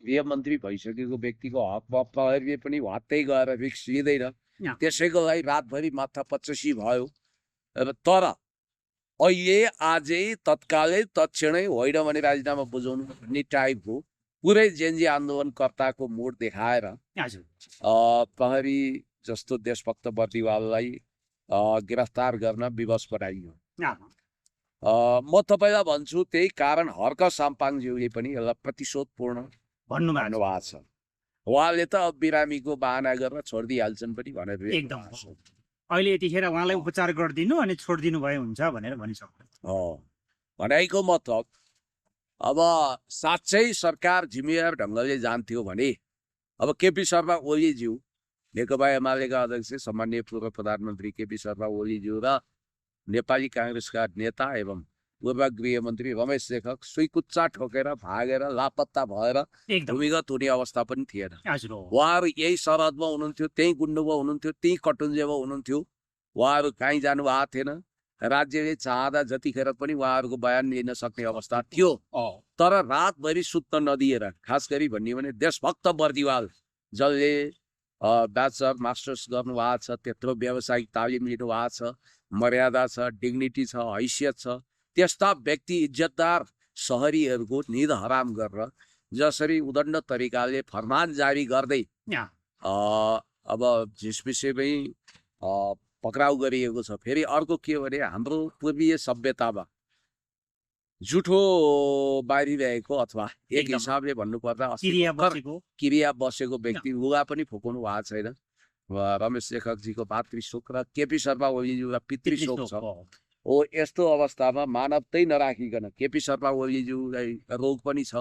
गृहमन्त्री भइसकेको व्यक्तिको हकमा प्रहरीले पनि हत्तै गएर रिक्स लिँदैन। त्यसैको लागि रातभरि माथा पचासी भयो। र तर अहिले आजै तत्कालै तत्क्षणै होइन भने राजीनामा बुझाउनु भन्ने टाइपको पुरै जेनजी आन्दोलनकर्ताको मुड देखाएर प्रहरी जस्तो देशभक्त बर्दिवाललाई गिरफ्तार गर्न विवश बनाइयो। म तपाईँलाई भन्छु त्यही कारण हर्क साम्पाङज्यूले पनि यसलाई प्रतिशोधपूर्ण भन्नुभएको छ। उहाँले त अब बिरामीको बहाना गरेर छोडिदिइहाल्छन् पनि भनेर एकदम अहिले यतिखेर उहाँलाई उपचार गरिदिनु अनि छोडिदिनु भए हुन्छ भनेर भनिसक्नु भनाइको मतलब अब साँच्चै सरकार जिम्मेवार ढङ्गले जान्थ्यो भने अब केपी शर्मा ओलीज्यू नेकपा एमालेका अध्यक्ष सम्माननीय पूर्व प्रधानमन्त्री केपी शर्मा ओलीज्यू र नेपाली काङ्ग्रेसका नेता एवं पूर्व गृहमन्त्री रमेश लेखक सुइकुच्चा ठोकेर भागेर लापत्ता भएर भूमिगत हुने अवस्था पनि थिएन। उहाँहरू यही सरहदमा हुनुहुन्थ्यो, त्यही गुन्डुमा हुनुहुन्थ्यो, त्यही कटुन्जेमा हुनुहुन्थ्यो। उहाँहरू कहीँ जानु भएको थिएन। राज्यले चाहँदा जतिखेर पनि उहाँहरूको बयान लिन सक्ने अवस्था थियो। तर रातभरि सुत्न नदिएर, खास गरी भन्यो भने देशभक्त बर्दिवाल जसले ब्याचलर मास्टर्स गर्नुभएको छ, त्यत्रो व्यावसायिक तालिम लिनुभएको छ, मर्यादा छ, डिग्निटी छ, हैसियत छ, त्यस्ता व्यक्ति इज्जतदार सहरीहरूको निद हराम गरेर जसरी उदण्ड तरिकाले फरमान जारी गर्दै अब जस विषयमै पक्राउ गरिएको छ। फेरि अर्को के भने हाम्रो पूर्वीय सभ्यतामा जुठो बारिरहेको अथवा एक हिसाबले भन्नुपर्दा क्रिया बसेको व्यक्ति लुगा पनि फुकाउनु भएको छैन। रमेश लेखकजीको मातृशोक र केपी शर्मा ओलीज्यूलाई पितृशोक छ। हो यस्तो अवस्थामा मानवतै नराखिकन केपी शर्मा ओलीज्यूलाई रोग पनि छ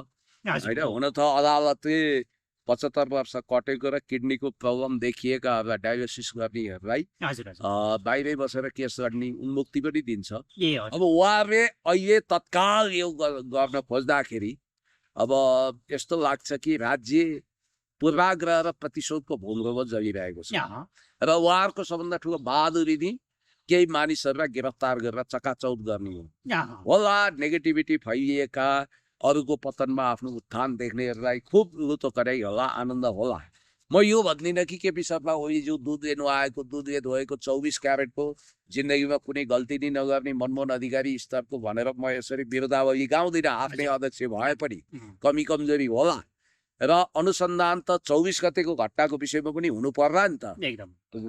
होइन। हुन त अदालतले 75 वर्ष कटेको र किडनीको प्रब्लम देखिएकाहरूलाई डायलिसिस गर्नेहरूलाई बाहिरै बसेर केस गर्ने उन्मुक्ति पनि दिन्छ। अब उहाँहरूले अहिले तत्काल यो गर्न खोज्दाखेरि अब यस्तो लाग्छ कि राज्य पूर्वाग्रह र प्रतिशोधको भूमिमा जलिरहेको छ र उहाँहरूको सबभन्दा ठुलो बहादुरी नै केही मानिसहरूलाई गिरफ्तार गरेर चकाचौध गर्ने हो। होला नेगेटिभिटी फैलिएका अरूको पतनमा आफ्नो उत्थान देख्नेहरूलाई खुब लुतो कराइ होला, आनन्द होला। म यो भन्दिनँ कि केपी शर्मा ओलीज्यू दुध लिनु आएको, दुधले धोएको 24 क्यारेटको जिन्दगीमा कुनै गल्ती नै नगर्ने मनमोहन अधिकारी स्तरको भनेर म यसरी विरोधावली गाउँदिनँ। आफ्नै अध्यक्ष भए पनि कमी कमजोरी होला र अनुसन्धान त 24 गतेको घटनाको विषयमा पनि हुनु पर्ला नि त।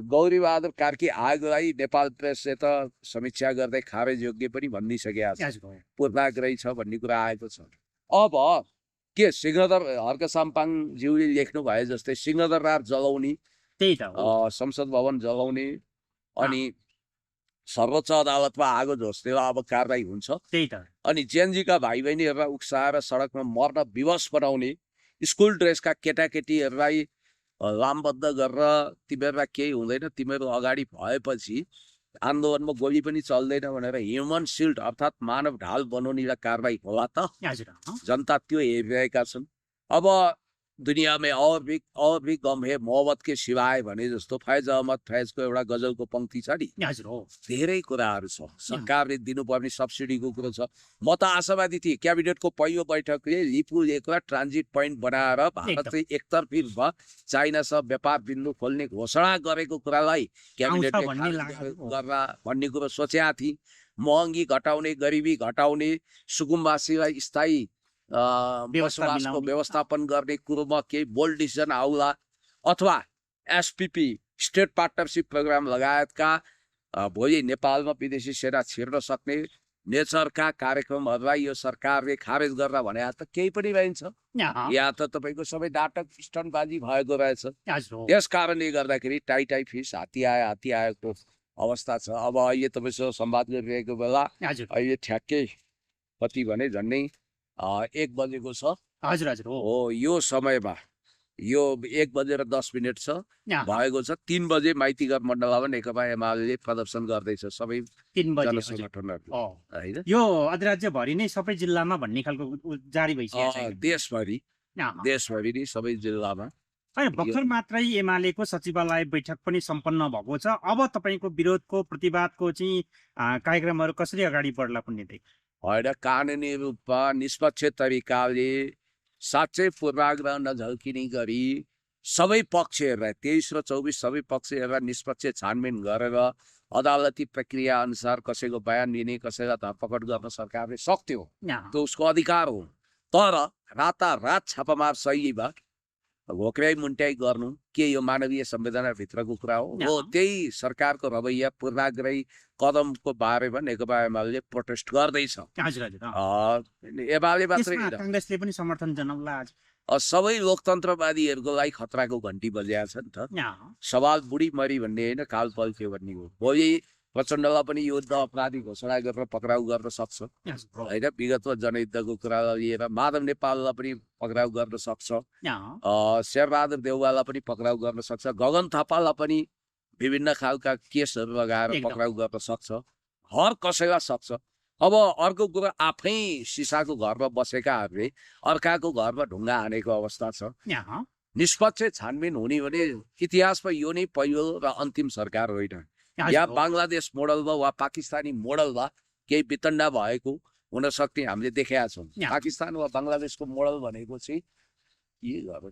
गौरी बहादुर कार्की आयोगलाई नेपाल प्रेसले त समीक्षा गर्दै खारेज योग्य पनि भनिदिइसकेका छ, पूर्वाग्रही छ भन्ने कुरा आएको छ। अब के सिंहदर हर्क साम्पाङज्यूले लेख्नु भए जस्तै सिंहदरबार जलाउने, संसद भवन जलाउने अनि सर्वोच्च अदालतमा आगो झोस्नेलाई अब कारबाही हुन्छ। अनि जेनजीका भाइ बहिनीहरूलाई उक्साएर सडकमा मर्न विवश बनाउने, स्कुल ड्रेसका केटाकेटीहरूलाई लामबद्ध गरेर तिमीहरूलाई केही हुँदैन, तिमीहरू अगाडि भएपछि आन्दोलनमा गोली पनि चल्दैन भनेर ह्युमन सिल्ड अर्थात् मानव ढाल बनाउनेलाई कारबाही होला त। जनता त्यो हेरिरहेका छन्। अब दुनिया में और भी गम है मोहब्बत के सिवाय भने जस्तो फैज अहमद फैजको एउटा गजलको पंक्ति छ नि। धेरै कुराहरू छ। सरकारले दिनुपर्ने सब्सिडीको कुरो छ। म त आशावादी थिएँ क्याबिनेटको पहिलो बैठकले लिपु लेखलाई ट्रान्जिट पोइन्ट बनाएर भारत चाहिँ एकतर्फी रूपमा चाइनासँग व्यापार बिन्दु खोल्ने घोषणा गरेको कुरालाई क्याबिनेटले गर्ला भन्ने कुरो सोचेका थिएँ। महँगी घटाउने, गरिबी घटाउने, सुकुम्बासीलाई स्थायी बसोबासको व्यवस्थापन गर्ने कुरोमा केही बोल्ड डिसिजन आउला अथवा एसपीपी स्टेट पार्टनरशिप प्रोग्राम लगायतका भोलि नेपालमा विदेशी सेना छिर्न सक्ने नेचरका कार्यक्रमहरूलाई यो सरकारले खारेज गरेर भने त केही पनि भइन्छ। यहाँ त तपाईँको सबै नाटक स्टन्टबाजी भएको रहेछ। त्यस कारणले गर्दाखेरि टाइ फिस हात्ती आएको अवस्था छ। अब अहिले तपाईँसँग संवाद गरिरहेको बेला अहिले ठ्याक्कै कति भने झन्डै 1 बजेको छ। हजुर हजुर हो यो समयमा यो 1:10 छ भएको छ। 3 बजे माइतीघर मण्डलमा नेकपा एमाले प्रदर्शन गर्दैछ सबै जनसङ्गठनहरू हैन। यो अधिराज्यभरि नै सबै जिल्लामा भन्ने खालको जारी भइसकेको छ। देशभरि नै सबै जिल्लामा। हैन भर्खर मात्रै एमालेको सचिवालय बैठक पनि सम्पन्न भएको छ। अब तपाईको विरोधको प्रतिवादको चाहिँ कार्यक्रमहरू कसरी अगाडि बढ्ला भन्ने देख होइन कानुनी रूपमा निष्पक्ष तरिकाले साँच्चै पूर्वाग्रह नझल्किने गरी सबै पक्ष हेरेर 23 र 24 सबै पक्ष हेरेर निष्पक्ष छानबिन गरेर अदालती प्रक्रिया अनुसार कसैको बयान लिने कसैलाई धरपकड गर्न सरकारले सक्थ्यो, त्यो उसको अधिकार हो। तर रातारात छापामार शैलीमा घोक्राइ मुन्ट्याइ गर्नु के यो मानवीय संवेदनाभित्रको कुरा हो? त्यही सरकारको रवैया पूर्वाग्रही कदमको बारेमा नेकपा एमाले प्रोटेस्ट गर्दैछ। एमाले मात्रै होइन, कांग्रेसले पनि समर्थन जनाउला आज। सबै लोकतन्त्रवादीहरूको लागि खतराको घन्टी बजाएको छ नि त। सवाल बुढी मरी भन्ने होइन, काल पल्क्यो भन्ने हो। भोलि प्रचण्डलाई पनि युद्ध अपराधी घोषणा गरेर पक्राउ गर्न सक्छ होइन। विगतमा जनयुद्धको कुरा लिएर माधव नेपाललाई पनि पक्राउ गर्न सक्छ, शेरबहादुर देउवालाई पनि पक्राउ गर्न सक्छ, गगन थापालाई पनि विभिन्न खालका केसहरू लगाएर पक्राउ गर्न सक्छ, हर कसैलाई सक्छ। अब अर्को कुरा, आफै सिसाको घरमा बसेकाहरूले अर्काको घरमा ढुङ्गा हानेको अवस्था छ। निष्पक्ष छानबिन हुने भने इतिहासमा यो नै पहिलो र अन्तिम सरकार होइन। या बङ्गलादेश मोडलमा वा पाकिस्तानी मोडलमा केही वितण्डा भएको हुन सक्ने हामीले देखेका छौँ। पाकिस्तान वा बङ्गलादेशको मोडल भनेको चाहिँ के गर्यो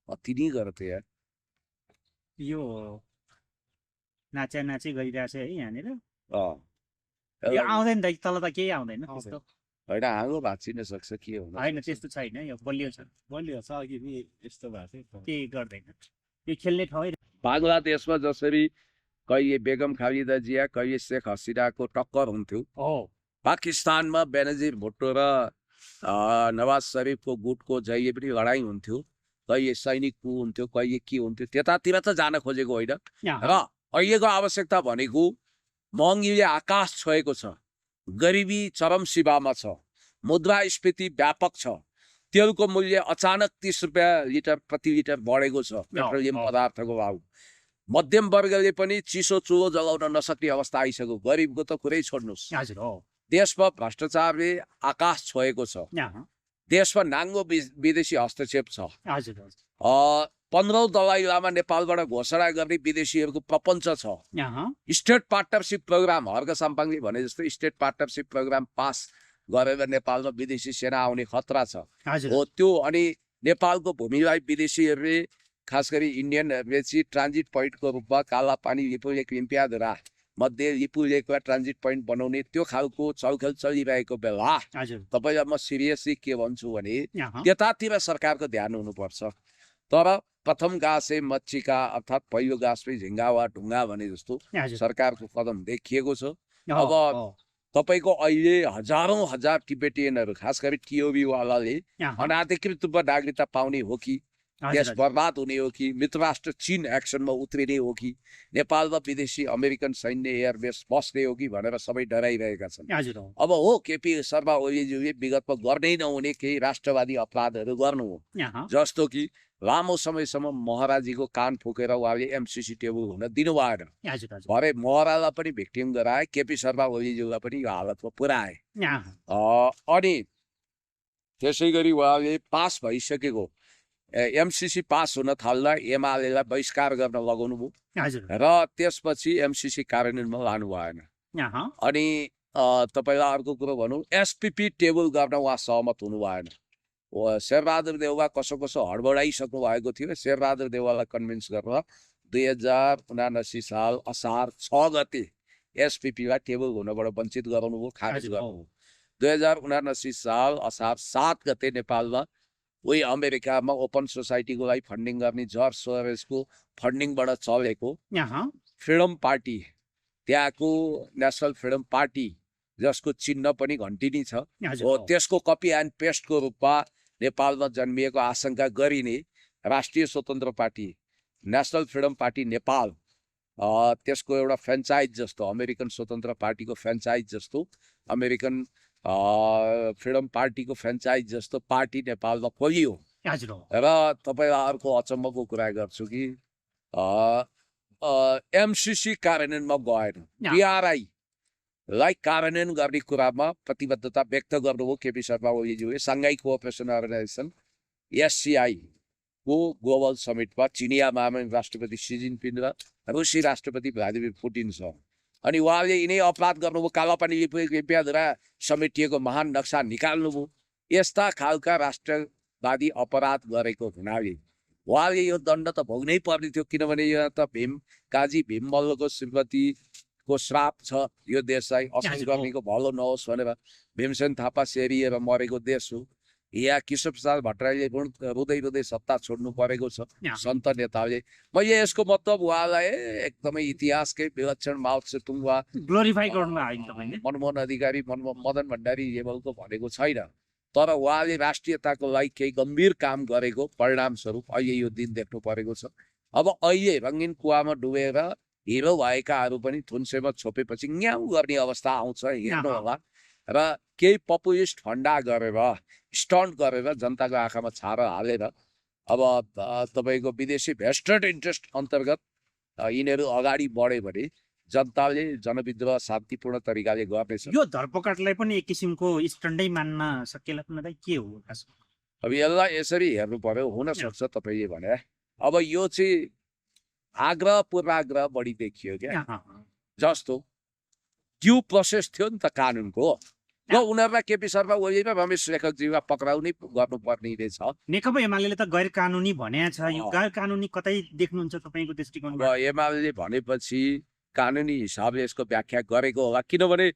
अति नै गर्यो त यार। यो नाचा नाची गरिरहेछ है यहाँनिर। यो आउँदैन त तल त केही आउँदैन त्यस्तो होइन, हाँगो भाँचिन सक्छ के हो? होइन त्यस्तो छैन, यो बलियो छ, बलियो छ अघि नि यस्तो भएको केही गर्दैन, यो खेल्ने ठाउँ। बङ्गलादेशमा जसरी कहिले बेगम खालिदा जिया कहिले शेख हसिनाको टक्कर हुन्थ्यो, पाकिस्तानमा बेनजिर भुट्टो र नवाज शरीफको गुटको जहिले पनि लडाइँ हुन्थ्यो, कहिले सैनिक कु हुन्थ्यो, कहिले के हुन्थ्यो। त्यतातिर त जान खोजेको होइन। र अहिलेको आवश्यकता भनेको महँगीले आकाश छोएको छ, गरिबी चरम सीमामा छ, मुद्रास्फीति व्यापक छ, तेलको मूल्य अचानक 30 रुपियाँ लिटर प्रति लिटर बढेको छ, पेट्रोलियम पदार्थको भाउ। मध्यम वर्गले पनि चिसो चुलो जलाउन नसक्ने अवस्था आइसक्यो, गरिबको त कुरै छोड्नुहोस्। देशमा भ्रष्टाचारले आकाश छोएको छ, देशमा नाङ्गो विदेशी हस्तक्षेप छ। 15औं दलाइ लामा नेपालबाट घोषणा गर्ने विदेशीहरूको प्रपञ्च छ। स्टेट पार्टनरसिप प्रोग्राम हर्क साम्पाङले भने जस्तो स्टेट पार्टनरसिप प्रोग्राम पास गरेर नेपालमा विदेशी सेना आउने खतरा छ हो त्यो। अनि नेपालको भूमिलाई विदेशीहरूले खास गरी इन्डियनहरूले चाहिँ ट्रान्जिट पोइन्टको रूपमा काला पानी लिपुलेक लिम्पियाधुरा मध्ये लिपुलेकलाई ट्रान्जिट पोइन्ट बनाउने त्यो खालको चलखेल चलिरहेको बेला तपाईँलाई म सिरियसली के भन्छु भने त्यतातिर सरकारको ध्यान हुनुपर्छ। तर प्रथम घाँसे मच्छीका अर्थात् पहिलो घाँसमै झिङ्गा वा ढुङ्गा भने जस्तो सरकारको कदम देखिएको छ। अब तपाईँको अहिले हजारौं हजार टिबेटियनहरू खास गरी टिओबीवालाले अनाधिकृत रूपमा नागरिकता पाउने हो कि देश बर्बाद हुने हो कि मित्रराष्ट्र चीन एक्सनमा उत्रिने हो कि नेपालमा विदेशी अमेरिकन सैन्य एयरबेस बस्ने हो कि भनेर सबै डराइरहेका छन्। अब हो केपी शर्मा ओलीज्यूले विगतमा गर्नै नहुने केही राष्ट्रवादी अपराधहरू गर्नु हो, जस्तो कि लामो समयसम्म महराजीको कान फुकेर उहाँले एमसीसी टेबल हुन दिनु भएन, भरे महरालाई पनि भिक्टिम गराए, केपी शर्मा ओलीज्यूलाई पनि यो हालतमा पुर्याए। अनि त्यसै गरी उहाँले पास भइसकेको एमसीसी पास हुन थाल्दा एमालेलाई बहिष्कार गर्न लगाउनु भयो र त्यसपछि एमसीसी कार्यान्वयनमा लानु भएन। अनि तपाईँलाई अर्को कुरो भनौँ, एसपीपी टेबल गर्न उहाँ सहमत हुनु भएन। शेरबहादुर देउवा कसो कसो हडबडाइसक्नु भएको थियो, शेरबहादुर देउवालाई कन्भिन्स गरेर 2079 साल असार 6 गते एसपीपीलाई टेबल हुनबाट वञ्चित गराउनु भयो, खारेज गर्नु। 2079 साल असार 7 गते नेपालमा उही अमेरिकामा ओपन सोसाइटीको लागि फन्डिङ गर्ने जर्ज सोरेसको फन्डिङबाट चलेको फ्रिडम पार्टी, त्यहाँको नेसनल फ्रिडम पार्टी जसको चिन्ह पनि घन्टी नै छ हो, त्यसको कपी एन्ड पेस्टको रूपमा नेपालमा जन्मिएको आशंका गरिने राष्ट्रिय स्वतन्त्र party national freedom party Nepal, त्यसको एउटा फ्रेन्चाइज जस्तो अमेरिकन स्वतन्त्र पार्टीको फ्रेन्चाइज जस्तो अमेरिकन फ्रिडम पार्टीको फ्रेन्चाइज जस्तो पार्टी नेपालमा खोलियो। र तपाईँलाई अर्को अचम्मको कुरा गर्छु कि एमसीसी कार्यान्वयनमा गएन, पिआरआईलाई कार्यान्वयन गर्ने कुरामा प्रतिबद्धता व्यक्त गर्नुभयो केपी शर्मा ओलीज्यूले। साङ्घाई कोअपरेसन अर्गनाइजेसन एससीआई को ग्लोबल समिटमा चिनिया महामहिम राष्ट्रपति सी जिनपिङ र रुसी राष्ट्रपति भ्लादिमिर पुटिनसँग। अनि उहाँले यिनै अपराध गर्नुभयो, कालापानी लिम्पियाधुरा समेटिएको महान नक्सा निकाल्नुभयो। यस्ता खालका राष्ट्र अपराधवादी अपराध गरेको हुनाले उहाँले यो दण्ड त भोग्नै पर्ने थियो, किनभने यो त काजी भीममल्लको श्रीमतीको श्राप छ यो देशलाई असोज गर्नेको भलो नहोस् भनेर भीमसेन थापा सेरिएर मरेको देश हो। यहाँ केशव प्रसाद भट्टराईले रुँदै रुँदै सत्ता छोड्नु परेको छ सन्त नेताले। मैले यसको मतलब उहाँलाई एकदमै इतिहासकै विलक्षण माओ सेतुङ वा ग्लोरिफाई गर्नु आयो तपाईँले। मनमोहन अधिकारी मदन भण्डारी लेभलको भनेको छैन, तर उहाँले राष्ट्रियताको लागि केही गम्भीर काम गरेको परिणामस्वरूप अहिले यो दिन देख्नु परेको छ। अब अहिले रङ्गीन कुवामा डुबेर हिरो भएकाहरू पनि थुन्सेमा छोपेपछि न्याउ गर्ने अवस्था आउँछ, हेर्नु होला। र केही पपुलिस्ट फन्डा गरेर स्टन्ट गरेर जनताको आँखामा छारो हालेर अब तपाईँको विदेशी भेस्टेड इन्ट्रेस्ट अन्तर्गत यिनीहरू अगाडि बढ्यो भने जनताले जनविद्रोह शान्तिपूर्ण तरिकाले गर्नेछ। यो धरपकडलाई पनि एक किसिमको स्टन्टै मान्न सकिएला कुनै के हो खासमा? अब यसलाई यसरी हेर्नु पर्यो, हुन सक्छ तपाईँले भने अब यो चाहिँ आग्रह पूर्वाग्रह बढी देखियो क्या। जस्तो ड्यू प्रोसेस थियो नि त कानुनको, र उनीहरूलाई केपी शर्मा ओली र रमेश लेखकजीमा पक्राउनै गर्नुपर्ने रहेछ। नेकपा एमाले त गैर कानुनी भनेको छ, यो गैर कानुनी कतै देख्नुहुन्छ तपाईँको दृष्टिकोणबाट? एमाले भनेपछि कानुनी हिसाबले यसको व्याख्या गरेको होला, किनभने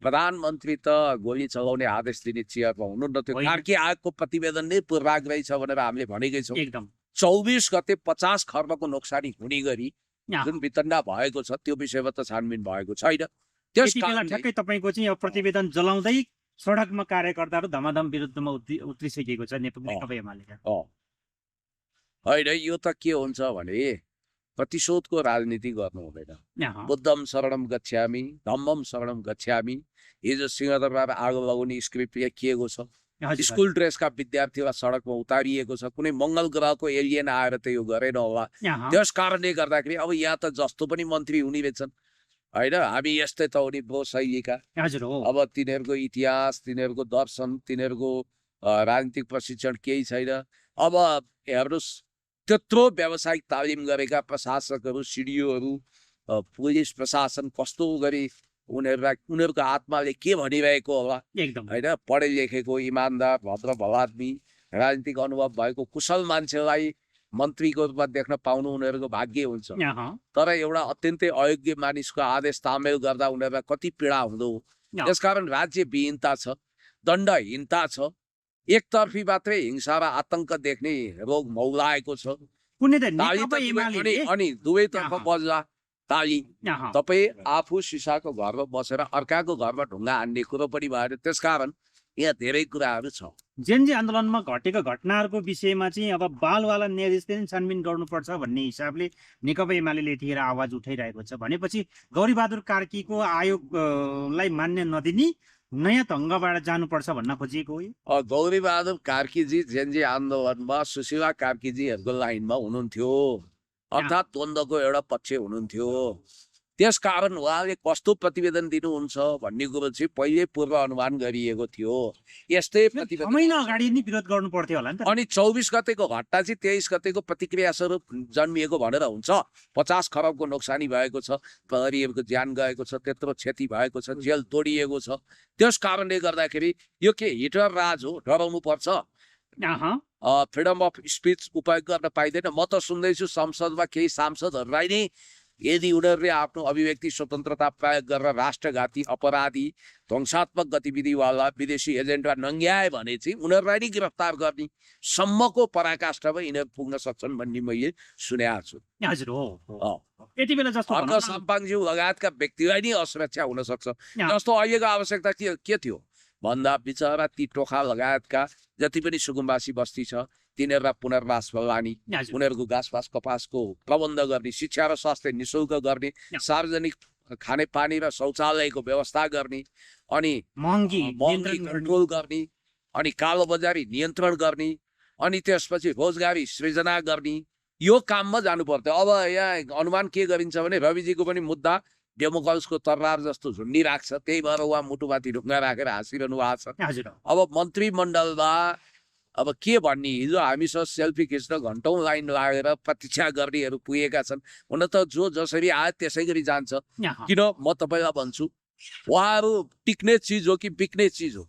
प्रधानमन्त्री त गोली चलाउने आदेश दिने चेयरमा हुनुहुन्न थियो। कार्की आयोगको प्रतिवेदन नै पूर्वाग्रही छ भनेर हामीले भनेकै छौँ। एकदम 24 गते 50 खर्बको नोक्सानी हुने गरी जुन वितण्डा भएको छ त्यो विषयमा त छानबिन भएको छैन। त्यस बेला ठ्याक्कै तपाईँको चाहिँ अब प्रतिवेदन जलाउँदै सडकमा कार्यकर्ताहरू धमाधम विरुद्धमा उत्रिसकेको छ नेकपा एमालेका। होइन, यो त के हुन्छ भने प्रतिशोधको राजनीति गर्नु हुँदैन। बुद्धम शरणम गच्छामि धम्मम शरणम गच्छामि। हिजो सिंहदरबार आगो लगाउने स्क्रिप्ट लेखिएको छ, स्कुल ड्रेसका विद्यार्थीलाई सडकमा उतारिएको छ। कुनै मङ्गल ग्रहको एलियन आएर त यो गरेन होला। त्यस कारणले गर्दाखेरि अब यहाँ त जस्तो पनि मन्त्री हुने रहेछन् होइन। हामी यस्तै त हो नि ब्रो शैलीका। अब तिनीहरूको इतिहास, तिनीहरूको दर्शन, तिनीहरूको राजनीतिक प्रशिक्षण केही छैन। अब हेर्नुहोस्, त्यत्रो व्यावसायिक तालिम गरेका प्रशासकहरू, सिडिओहरू, पुलिस प्रशासन कस्तो गरी उनीहरूको आत्माले के भनिरहेको होला होइन। पढे लेखेको इमान्दार भद्र भलादमी राजनीतिक अनुभव भएको कुशल मान्छेलाई मन्त्रीको रूपमा देख्न पाउनु उनीहरूको भाग्य हुन्छ। तर एउटा अत्यन्तै अयोग्य मानिसको आदेश तामेल गर्दा उनीहरूलाई कति पीडा हुँदो। त्यसकारण राज्य विहीनता छ, दण्डहीनता छ, एकतर्फी मात्रै हिंसा र आतंक देख्ने रोग मौलाएको छ। अनि दुवैतर्फ बज्ला ताली। तपाईँ आफू सिसाको घरमा बसेर अर्काको घरमा ढुङ्गा हान्ने कुरो पनि भएन। त्यसकारण यहाँ धेरै कुराहरू छ। जेनजी आन्दोलनमा घटेको घटनाहरूको विषयमा चाहिँ अब बालवाला न्यायाधीशले पनि छानबिन गर्नुपर्छ भन्ने हिसाबले नेकपा एमाले यतिखेर आवाज उठाइरहेको छ। भनेपछि गौरीबहादुर कार्कीको आयोगलाई मान्य नदिने नयाँ ढङ्गबाट जानुपर्छ भन्न खोजिएको हो। गौरीबहादुर कार्कीजी जेनजी आन्दोलनमा सुशीला कार्कीजीहरूको लाइनमा हुनुहुन्थ्यो, अर्थात् द्वन्द्वको एउटा पक्ष हुनुहुन्थ्यो। त्यसकारण उहाँले कस्तो प्रतिवेदन दिनुहुन्छ भन्ने कुरो चाहिँ पहिले पूर्व अनुमान गरिएको थियो। यस्तै प्रतिवेदन महिना अगाडि नै विरोध गर्नु पर्थ्यो होला नि त। अनि 24 गतेको घटना चाहिँ 23 गतेको प्रतिक्रिया स्वरूप जन्मिएको भनेर हुन्छ। 50 खरबको नोक्सानी भएको छ, प्रहरीहरूको ज्यान गएको छ, त्यत्रो क्षति भएको छ, जेल तोडिएको छ। त्यस कारणले गर्दाखेरि यो के हिटलर राज हो, डराउनु पर्छ। फ्रिडम अफ स्पिच उपयोग गर्न पाइँदैन। म त सुन्दैछु संसदमा केही सांसदहरूलाई नै यदि उनीहरूले आफ्नो अभिव्यक्ति स्वतन्त्रता प्रयोग गरेर राष्ट्रघाती अपराधी ध्वंसात्मक गतिविधिवाला विदेशी एजेन्टमा नङ्ग्याए भने चाहिँ उनीहरूलाई नै गिरफ्तार गर्ने सम्मको पराकाष्ठमा यिनीहरू पुग्न सक्छन् भन्ने मैले सुनेको छु। हजुर हो। यति बेला जस्तो अर्क सम्पाङज्यू लगायतका व्यक्तिलाई नै असुरक्षा हुन सक्छ। जस्तो अहिलेको आवश्यकता के थियो भन्दा बिचरा ती टोखा लगायतका जति पनि सुकुम्बासी बस्ती छ तिनीहरूलाई पुनर्वासमा लाने, उनीहरूको घाँसपास कपासको प्रबन्ध गर्ने, शिक्षा र स्वास्थ्य निःशुल्क गर्ने, सार्वजनिक खानेपानी र शौचालयको व्यवस्था गर्ने, अनि महँगी कन्ट्रोल गर्ने, अनि कालोबजारी नियन्त्रण गर्ने, अनि त्यसपछि रोजगारी सृजना गर्ने, यो काममा जानु पर्थ्यो। अब यहाँ अनुमान के गरिन्छ भने रविजीको पनि मुद्दा डेमोक्रेट्सको तरवार जस्तो झुन्डिरहेको छ, त्यही भएर उहाँ मुटुमाथि ढुङ्गा राखेर हाँसिरहनु भएको छ। अब मन्त्रीमण्डलमा अब के भन्ने, हिजो हामीसँग सेल्फी खिच्न घन्टौँ लाइन लागेर प्रतीक्षा गर्नेहरू पुगेका छन्। हुन त जो जसरी आयो त्यसै गरी जान्छ। किन म तपाईँलाई भन्छु, उहाँहरू टिक्ने चिज हो कि बिक्ने चिज हो?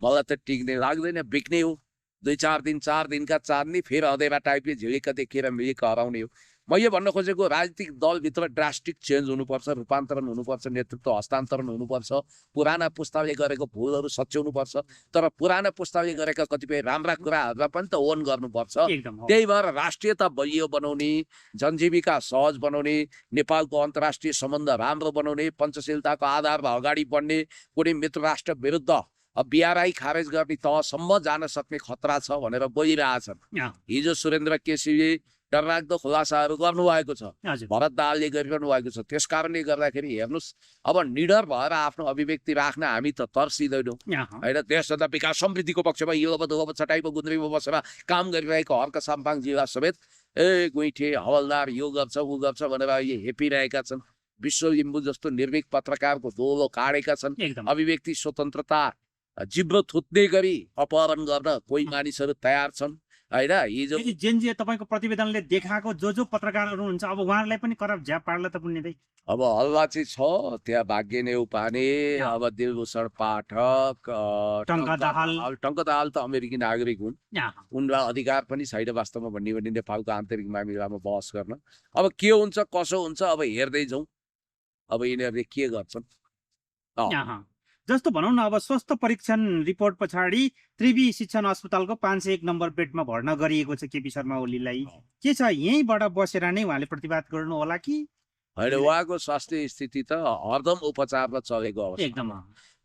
मलाई त टिक्ने लाग्दैन, बिक्ने हो। 2-4 दिन 4 दिनका चाँदनी फेरि अँधेरा टाइपले झिलिक्क देखेर मिलिक्क हराउने हो। म यो भन्न खोजेको राजनीतिक दलभित्र ड्रास्टिक चेन्ज हुनुपर्छ, रूपान्तरण हुनुपर्छ, नेतृत्व हस्तान्तरण हुनुपर्छ, पुराना पुस्ताले गरेको भुलहरू सच्याउनुपर्छ, तर पुराना पुस्ताले गरेका कतिपय राम्रा कुराहरूलाई पनि त ओन गर्नुपर्छ। एकदम हो। त्यही भएर राष्ट्रियता बलियो बनाउने, जनजीविका सहज बनाउने, नेपालको अन्तर्राष्ट्रिय सम्बन्ध राम्रो बनाउने, पञ्चशीलताको आधारमा अगाडि बढ्ने, कुनै मित्र राष्ट्र विरुद्ध बिआरआई खारेज गर्ने तहसम्म जान सक्ने खतरा छ भनेर बोलिरहेछन्। हिजो सुरेन्द्र केसीले डरलाग्दो खुलासाहरू गर्नुभएको छ, हजुर भरत दाहालले गरिरहनु भएको छ। त्यस कारणले गर्दाखेरि हेर्नुहोस्, अब निडर भएर आफ्नो अभिव्यक्ति राख्न हामी त तर्सिँदैनौँ होइन। देश तथा विकास समृद्धिको पक्षमा यो अब चटाइको गुन्द्रीमा बसेर काम गरिरहेको हर्क साम्पाङ जिल्ला समेत गुइठे हवलदार यो गर्छ ऊ गर्छ भनेर अहिले हेपिरहेका छन्। विश्व लिम्बू जस्तो निर्भीक पत्रकारको दोलो काटेका छन्। एकदम अभिव्यक्ति स्वतन्त्रता जिब्रो थुत्ने गरी अपहरण गर्न कोही मानिसहरू तयार छन् होइन। हिजो जेनजी तपाईँको प्रतिवेदनले देखाएको जो पत्रकारहरू हुन्छ अब उहाँहरूलाई पनि करप झ्याप पार्ला त पुण्यदै। अब हल्ला चाहिँ छ त्यहाँ भाग्य नेउपाने, अब दिलभूषण पाठक, टङ्क दाहाल त अमेरिकी नागरिक हुन्, उनलाई अधिकार पनि छैन वास्तवमा भन्ने भने नेपालको आन्तरिक मामिलामा बहस गर्न। अब के हुन्छ कसो हुन्छ अब हेर्दै जाउँ, अब यिनीहरूले के गर्छन्। जस्तो भनौँ न, अब स्वास्थ्य परीक्षण रिपोर्ट पछाडि त्रिवी शिक्षण अस्पतालको 501 नम्बर बेडमा भर्ना गरिएको छ केपी शर्मा ओलीलाई। के छ यहीँबाट बसेर नै उहाँले प्रतिवाद गर्नु होला कि होइन? उहाँको स्वास्थ्य स्थिति त हरदम उपचारमा चलेको अवस्था, एकदम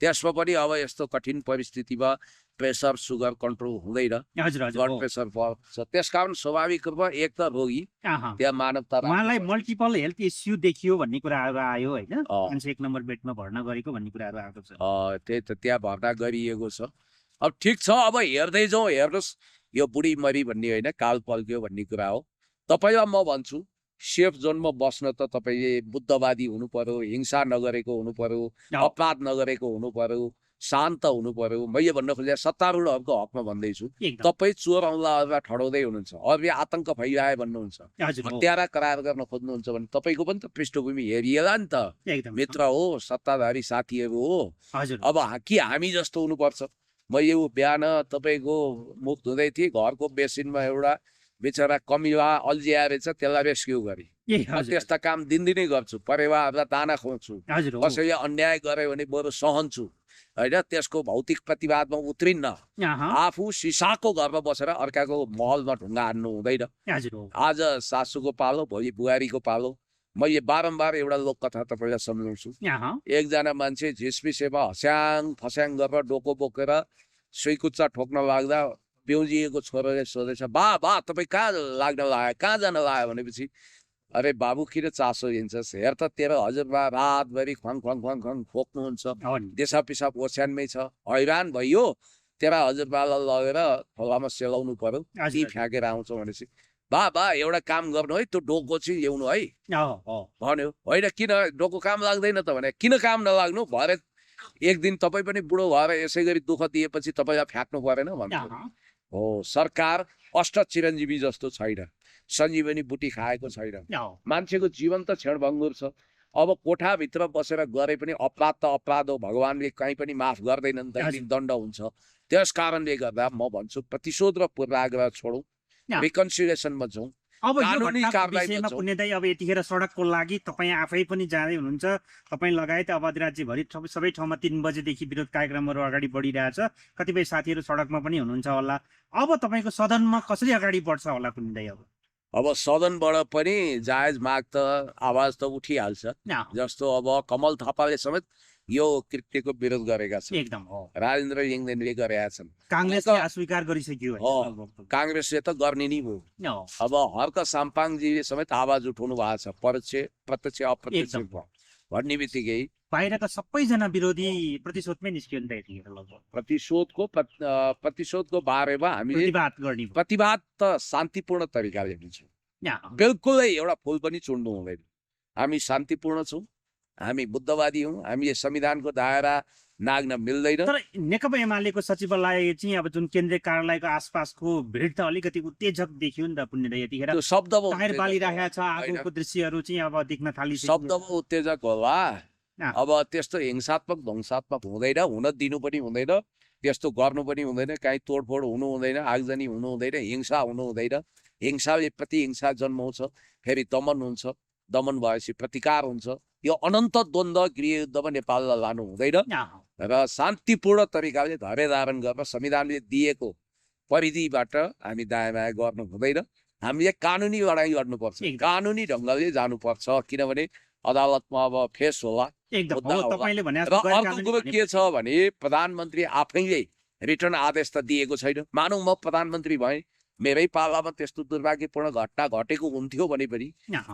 त्यसमा पनि अब यस्तो कठिन परिस्थितिमा प्रेसर सुगर कन्ट्रोल हुँदैन, हजुर हजुर ब्लड प्रेसर बढ्छ। त्यस कारण स्वाभाविक रूपमा एक त रोगी त्यहाँ मानवता उहाँलाई मल्टिपल हेल्थ इस्यु देखियो भन्ने कुराहरू आयो होइन। 501 नम्बर बेडमा भर्ना गरेको भन्ने कुराहरू आएको छ। त्यही त त्यहाँ भर्ना गरिएको छ। अब ठिक छ, अब हेर्दै जाउँ। हेर्नुहोस्, यो बुढी मरी भन्ने होइन, काल पल्क्यो भन्ने कुरा हो। तपाईँलाई म भन्छु, सेफ जोनमा बस्न त तपाईँले बुद्धवादी हुनु पर्यो, हिंसा नगरेको हुनु पर्यो, अपराध नगरेको हुनु पर्यो, शान्त हुनु पर्यो। मैले भन्न खोजेँ सत्तारूढहरूको हकमा भन्दैछु, तपाईँ चोर औँलाहरूलाई ठडाउँदै हुनुहुन्छ, अरूले आतङ्क फैलाए भन्नुहुन्छ, हत्यारा करार गर्न खोज्नुहुन्छ भने तपाईँको पनि त पृष्ठभूमि हेरिएला नि त। मित्र हो, सत्ताधारी साथीहरू हो। अब कि हामी जस्तो हुनुपर्छ? मैले बिहान तपाईँको मुख धुँदै थिएँ, घरको बेसिनमा एउटा बेचारा कमिला अल्झिया रहेछ, त्यसलाई रेस्क्यु गरेँ। त्यस्ता काम दिनदिनै गर्छु, परेवाहरूलाई दाना खुवाउँछु, कसैले अन्याय गर्यो भने बरु सहन्छु होइन। त्यसको भौतिक प्रतिवादमा उत्रिन्न, आफू सिसाको घरमा बसेर अर्काको महलमा ढुङ्गा हान्नु हुँदैन। आज सासूको पालो, भोलि बुहारीको पालो। मैले बारम्बार एउटा लोककथा तपाईँलाई सम्झाउँछु। एकजना मान्छे झिसपिसेमा हस्याङ फस्याङ गरेर डोको बोकेर सुइकुच्चा ठोक्न लाग्दा बेउजिएको छोराले सोधेछ, बा तपाईँ कहाँ लाग्न लाग्यो, कहाँ जान लाग्यो भनेपछि, अरे बाबु किन चासो लिन्छस्, हेर त तेरो हजुरबा रातभरि ख्वाङ ख्वाङ ख्वाङ ख्वाङ ठोक्नुहुन्छ, देशा पिसाब ओछ्यानमै छ, हैरान भइयो, तेरा हजुरबालाई लगेर खोलामा सेलाउनु पर्यो, ती फ्याँकेर आउँछ भनेपछि, बा एउटा काम गर्नु है, त्यो डोको चाहिँ ल्याउनु है भन्यो। होइन किन डोको काम लाग्दैन त भने, किन काम नलाग्नु, भरे एक दिन तपाईँ पनि बुढो भएर यसै गरी दुःख दिएपछि तपाईँलाई फ्याँक्नु परेन भन्छ। हो, सरकार अष्ट चिरञ्जीवी जस्तो छैन, सञ्जीवनी बुटी खाएको छैन। मान्छेको जीवन त क्षणभङ्गुर छ। अब कोठाभित्र बसेर गरे पनि अपराध त अपराध हो, भगवान्ले कहीँ पनि माफ गर्दैनन्, दैनिक दण्ड हुन्छ। त्यस कारणले गर्दा म भन्छु प्रतिशोध र पूर्वाग्रह छोडौँ, रिकन्सिलिएसनमा जाउँ। अब यो विषयमा पुण्यदायी अब यतिखेर सडकको लागि तपाईँ आफै पनि जाँदै हुनुहुन्छ, तपाईँ लगायत अब राज्यभरि सबै ठाउँमा 3 बजेदेखि विरोध कार्यक्रमहरू अगाडि बढिरहेछ, कतिपय साथीहरू सडकमा पनि हुनुहुन्छ होला। अब तपाईँको सदनमा कसरी अगाडि बढ्छ होला पुण्यदायी? अब सदनबाट पनि जायज माग त आवाज त उठिहाल्छ। जस्तो अब कमल थापाले समेत यो कृत्यको विरोध गरेका छन्, एकदम हो, राजेन्द्र लिङ्गदेनले गरेका छन्, काङ्ग्रेसले अस्वीकार गरिसक्यो, काङ्ग्रेसले त गर्ने नै भयो। अब हर्क साम्पाङजीले समेत आवाज उठाउनु भएको छ, परोक्ष प्रत्यक्ष अप्रत्यक्ष भन्ने बित्तिकै बाहिरका सबैजना विरोधी प्रतिशोधमै निस्कियो नि त यतिखेर। प्रतिशोधको बारेमा हामीले प्रतिवाद त शान्तिपूर्ण तरिकाले हुन्छौँ, बिल्कुलै एउटा फुल पनि चुन्नु हुँदैन। हामी शान्तिपूर्ण छौँ, हामी बुद्धवादी हौँ, हामीले संविधानको दायरा नाग्न मिल्दैन। तर नेकपा एमालेको सचिवालय चाहिँ अब जुन केन्द्रीय कार्यालयको आसपासको भिड त अलिकति उत्तेजक देखियो नि त पुण्यदायी यतिखेर। शब्दमा टायर बालिरहेको छ, आगोको दृश्यहरू चाहिँ अब देख्न थालिसक्यो। शब्दमा उत्तेजक होला, अब त्यस्तो हिंसात्मक ध्वंसात्मक हुँदैन, हुन दिनु पनि हुँदैन। त्यस्तो गर्नु पनि हुँदैन, काहीँ तोडफोड हुनु हुँदैन, आगजनी हुनु हुँदैन, हिंसा हुनु हुँदैन। हिंसाले प्रतिहिंसा जन्माउँछ, फेरि दमन हुन्छ, दमन भएपछि प्रतिकार हुन्छ। यो अनन्त द्वन्द्व गृहयुद्धमा नेपाललाई लानु हुँदैन र शान्तिपूर्ण तरिकाले धैर्य धारण गरेर संविधानले दिएको परिधिबाट हामी दायाँ बायाँ गर्नु हुँदैन। हामीले कानुनी लडाइँ गर्नुपर्छ, कानुनी ढङ्गले जानुपर्छ, किनभने अदालतमा अब फेस होला। एकदम मुद्दा हो, होला। तपाईँले भने र अर्को कुरो के छ भने प्रधानमन्त्री आफैले रिटर्न आदेश त दिएको छैन। मानौँ म प्रधानमन्त्री भएँ, मेरै पालामा त्यस्तो दुर्भाग्यपूर्ण घटना घटेको हुन्थ्यो भने पनि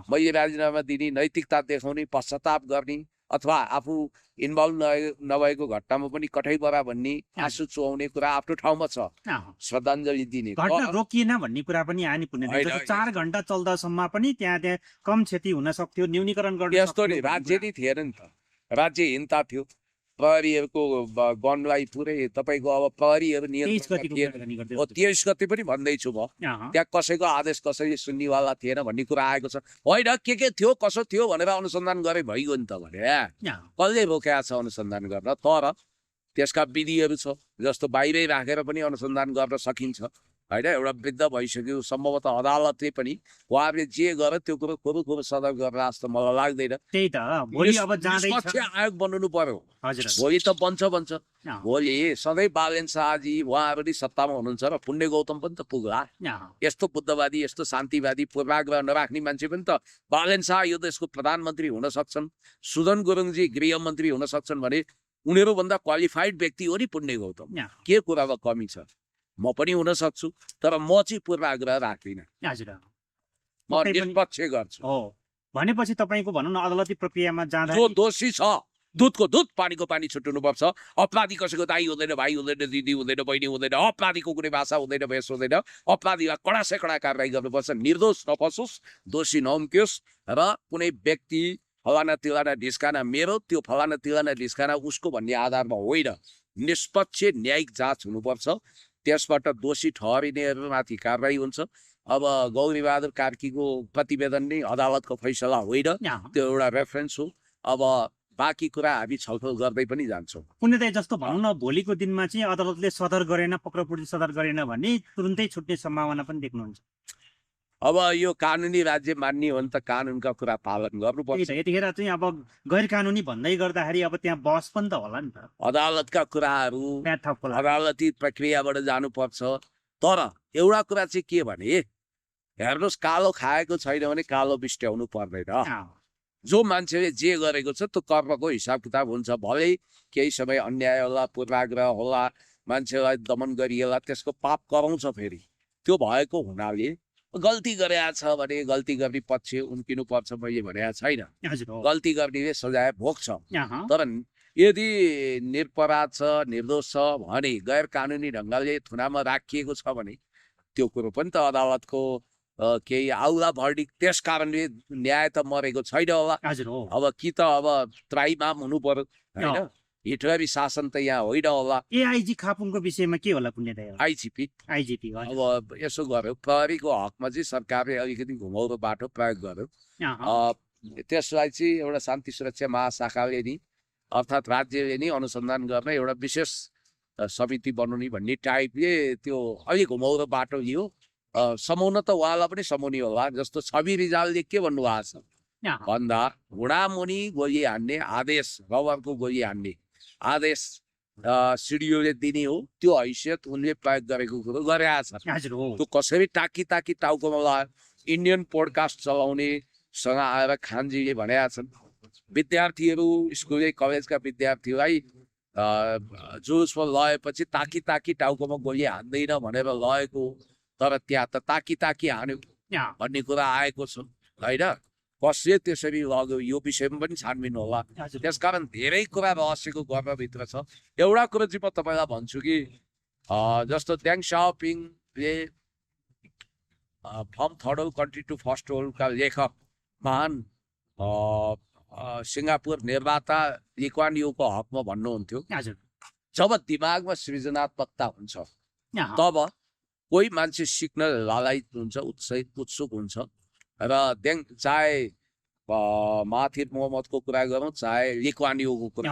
मैले राजीनामा दिने, नैतिकता देखाउने, पश्चाताप गर्ने अथवा आफू इन्भल्भ नभएको घटनामा पनि कठैबरा भन्ने, आँसु चुहाउने कुरा आफ्नो ठाउँमा छ, श्रद्धाञ्जली दिने। घटना रोकिएन भन्ने कुरा पनि आयो नि पुण्य। 4 घण्टा चल्दासम्म पनि त्यहाँ कम क्षति हुन सक्थ्यो, न्यूनीकरण गर्न यस्तो नि राज्य नै थिएन नि त, राज्यहीनता थियो। प्रहरीहरूको गनलाई पुरै तपाईँको अब प्रहरीहरू नियन्त्रण 23 गति पनि भन्दैछु म। त्यहाँ कसैको आदेश कसैले सुन्नेवाला थिएन भन्ने कुरा आएको छ। होइन के थियो कसो थियो भनेर अनुसन्धान गरे भइगयो नि त भने कसले रोकेको छ अनुसन्धान गर्न। तर त्यसका विधिहरू छ, जस्तो बाहिरै राखेर पनि अनुसन्धान गर्न सकिन्छ होइन। एउटा वृद्ध भइसक्यो, सम्भवतः अदालतले पनि उहाँहरूले जे गरे त्यो कुरो खुब सदर गरेर जस्तो मलाई लाग्दैन। त्यही त भोलि अब निष्पक्ष आयोग बन्नु पर्यो। हजुर भोलि त बन्छ भोलि सधैँ बालेन शाहजी उहाँहरू पनि सत्तामा हुनुहुन्छ र पुण्य गौतम पनि त पुग्ला। यस्तो बुद्धवादी, यस्तो शान्तिवादी, पूर्वाग्रह नराख्ने मान्छे पनि त बालेन शाह यो देशको प्रधानमन्त्री हुन सक्छन्, सुदन गुरुङजी गृहमन्त्री हुन सक्छन् भने उनीहरूभन्दा क्वालिफाइड व्यक्ति हो नि पुण्य गौतम। के कुरामा कमी छ? म पनि हुन सक्छु, तर म चाहिँ पूर्वाग्रह राख्दिनँ, म निष्पक्ष गर्छु। भनेपछि तपाईँको भनौँ न अदालती प्रक्रियामा जाँदा जो दोषी छ दुधको दुध पानीको पानी छुट्नुपर्छ। अपराधी कसैको दाइ हुँदैन, भाइ हुँदैन, दिदी हुँदैन, बहिनी हुँदैन, अपराधीको कुनै भाषा हुँदैन, भेष हुँदैन। अपराधीलाई कडा से कडा कारवाही गर्नुपर्छ, निर्दोष नफसोस्, दोषी नउम्कियोस्। र कुनै व्यक्ति फलाना तिलाना ढिस्काना मेरो, त्यो फलाना तिलाना ढिस्काना उसको भन्ने आधारमा होइन, निष्पक्ष न्यायिक जाँच हुनुपर्छ। त्यसबाट दोषी ठहरिनेहरूमाथि कारवाही हुन्छ। अब गौरीबहादुर कार्कीको प्रतिवेदन नै अदालतको फैसला होइन, त्यो एउटा रेफरेन्स हो। अब बाँकी कुरा हामी छलफल गर्दै पनि जान्छौँ। पुण्यदायी जस्तो भनौँ न भोलिको दिनमा चाहिँ अदालतले सदर गरेन, पक्रपुर्जी सदर गरेन भने तुरुन्तै छुट्ने सम्भावना पनि देख्नुहुन्छ? अब यो कानुनी राज्य मान्ने हो भने त कानुनका कुरा पालन गर्नुपर्छ। यतिखेर चाहिँ अब गैर कानुनी भन्दै गर्दाखेरि अब त्यहाँ बहस पनि त होला नि त। अदालतका कुराहरू अदालती प्रक्रियाबाट जानुपर्छ। तर एउटा कुरा चाहिँ के भने हेर्नुहोस्, कालो खाएको छैन भने कालो बिस्ट्याउनु पर्दैन। जो मान्छेले जे गरेको छ त्यो कर्मको हिसाब किताब हुन्छ। भलै केही समय अन्याय होला, पूर्वाग्रह होला, मान्छेलाई दमन गरिएला, त्यसको पाप कराउँछ। फेरि त्यो भएको हुनाले गल्ती गरेको छ भने गल्ती गर्ने पक्ष उम्किनु पर्छ मैले भनेको छैन। गल्ती गर्नेले सजाय भोग्छ। तर यदि निरपराध छ, निर्दोष छ भने, गैर कानुनी ढङ्गले थुनामा राखिएको छ भने त्यो कुरो पनि त अदालतको केही आउला भर्डिक्ट। त्यस कारणले न्याय त मरेको छैन होला। अब कि त अब त्राइमाम हुनु पर्यो होइन, हिटलरी शासन त यहाँ होइन होला। एआइजी खापुङको विषयमा के होला पुण्यदायी? आइजिपी अब यसो गर्यो, प्रहरीको हकमा चाहिँ सरकारले अलिकति घुमाउरो बाटो प्रयोग गर्यो। त्यसलाई चाहिँ एउटा शान्ति सुरक्षा महाशाखाले नि अर्थात् राज्यले नि अनुसन्धान गर्न एउटा विशेष समिति बनाउने भन्ने टाइपले त्यो अलिक घुमाउरो बाटो लियो। समाउन त उहाँलाई पनि समाउने होला। जस्तो छवि रिजालले के भन्नुभएको छ भन्दा घुँडामुनि गोली हान्ने आदेश, रबरको गोली हान्ने आदेश सिडिओले दिने हो, त्यो हैसियत उनले प्रयोग गरेको कुरो गरेका छ। त्यो कसरी टाकी टाउकोमा लगायो। इन्डियन पोडकास्ट चलाउनेसँग आएर खानजीले भनेका छन् विद्यार्थीहरू, स्कुल कलेजका विद्यार्थीलाई जुसमा लगेपछि ताकी टाउकोमा गोली हान्दैन भनेर लगेको, तर त्यहाँ त ताकी हान्यो भन्ने कुरा आएको छ होइन। कसले त्यसरी लग्यो यो विषयमा पनि छानबिन होला। त्यसकारण धेरै कुरा रहस्यको गर्भभित्र छ। एउटा कुरो चाहिँ म तपाईँलाई भन्छु कि जस्तो ड्याङ साओपिङले from third world country to first वर्ल्डका लेखक महान सिङ्गापुर निर्माता ली कुआन यूको हकमा भन्नुहुन्थ्यो, जब दिमागमा सृजनात्मकता हुन्छ तब कोही मान्छे सिक्न लालायित हुन्छ, उत्सुक हुन्छ। र चाहे महाथिर मोहम्मदको कुरा गरौँ, चाहे ली कुआन यूको कुरा,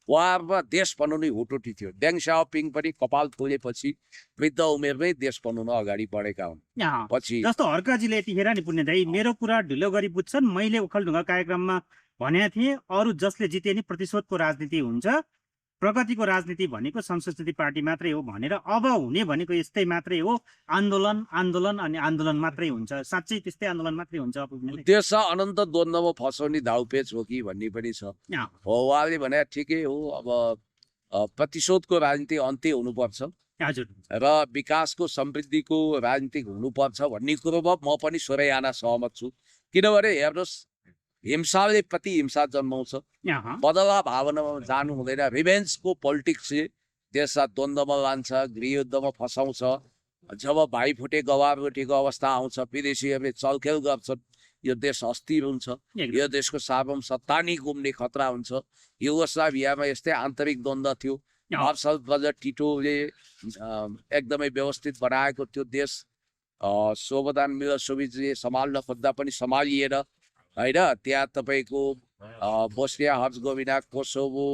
उहाँहरूमा देश बनाउने हुटुटी थियो। डेङ साओपिङ पनि कपाल फुलेपछि वृद्ध उमेरमै देश बनाउन अगाडि बढेका हुन्। अँ, पछि जस्तो हर्कजीले यतिखेर नि पुण्य दाई मेरो कुरा ढिलो गरी बुझ्छन्, मैले ओखलढुङ्गा कार्यक्रममा भनेको थिएँ अरू जसले जिते नि प्रतिशोधको राजनीति हुन्छ, प्रगतिको राजनीति भनेको संस्कृति पार्टी मात्रै हो भनेर अब हुने भनेको यस्तै मात्रै हो, आन्दोलन आन्दोलन अनि आन्दोलन मात्रै हुन्छ। साँच्चै त्यस्तै आन्दोलन मात्रै हुन्छ अब पुण्य दाइ? देश अनन्त द्वन्द्वमा फसाउने धाउपेच हो कि भन्ने पनि छ। अँ, हो उहाँले भने ठिकै हो, अब प्रतिशोधको राजनीति अन्त्य हुनुपर्छ हजुर र विकासको समृद्धिको राजनीति हुनुपर्छ भन्ने कुरोमा म पनि सोरै आना सहमत छु। किनभने हेर्नुहोस्, हिंसाले प्रति हिंसा जन्माउँछ, अँ, बदला भावनामा जानु हुँदैन। रिभेन्सको पोलिटिक्सले देशलाई द्वन्द्वमा लान्छ, गृहयुद्धमा फसाउँछ। जब भाइ फुटे गवार रोटीको अवस्था आउँछ, विदेशीहरूले चलखेल गर्छन्, यो देश अस्थिर हुन्छ, यो देशको सार्वभौम सत्ता नै गुम्ने खतरा हुन्छ। युगोस्लाभियामा यस्तै आन्तरिक द्वन्द्व थियो। मार्शल बजट टिटोले एकदमै व्यवस्थित बनाएको त्यो देश स्लोबोदान मिलोसेभिचले सम्हाल्न खोज्दा पनि सम्हालिएन होइन। त्यहाँ तपाईँको बोस्निया हर्जगोभिना, कोसोभो,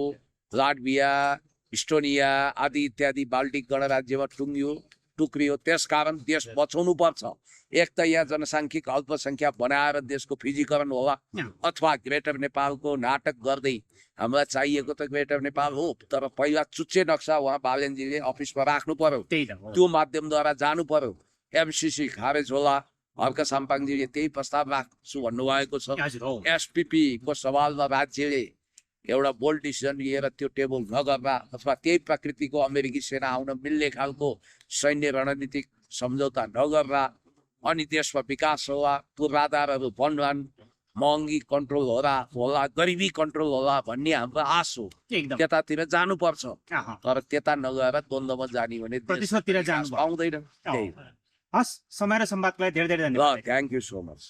लाटभिया, इस्टोनिया आदि इत्यादि बाल्टिक गणराज्यमा टुक्रियो। त्यसकारण देश बचाउनु पर्छ। एक त यहाँ जनसाङ्ख्यिक अल्पसङ्ख्या बनाएर देशको फिजीकरण होला, अथवा ग्रेटर नेपालको नाटक गर्दै हामीलाई चाहिएको त ग्रेटर नेपाल हो, तर पहिला चुच्चे नक्सा उहाँ बालेनजीले अफिसमा राख्नु पर्यो, त्यही त हो। त्यो माध्यमद्वारा जानु पर्यो। एमसिसी खारेज होला, हर्क साम्पाङजीले त्यही प्रस्ताव राख्छु भन्नुभएको छ। हजुर हो। एसपिपी को सवालमा राज्यले एउटा बोल्ड डिसिजन लिएर त्यो टेबल नगर्दा अथवा त्यही प्रकृतिको अमेरिकी सेना आउन मिल्ने खालको सैन्य रणनीतिक सम्झौता नगर्दा अनि देशमा विकास होला, पूर्वाधारहरू बन्लान्, महँगी कन्ट्रोल होला, गरिबी कन्ट्रोल होला भन्ने हाम्रो आश हो। एकदम त्यतातिर जानुपर्छ, अँ, तर त्यता नगएर द्वन्द्वमा जाने भने देश प्रतिशोधतिर विकास जानु पाउँदैन। अँ। हस्, समय र संवादको लागि धेरै धेरै ल धन्यवाद। Thank you so much.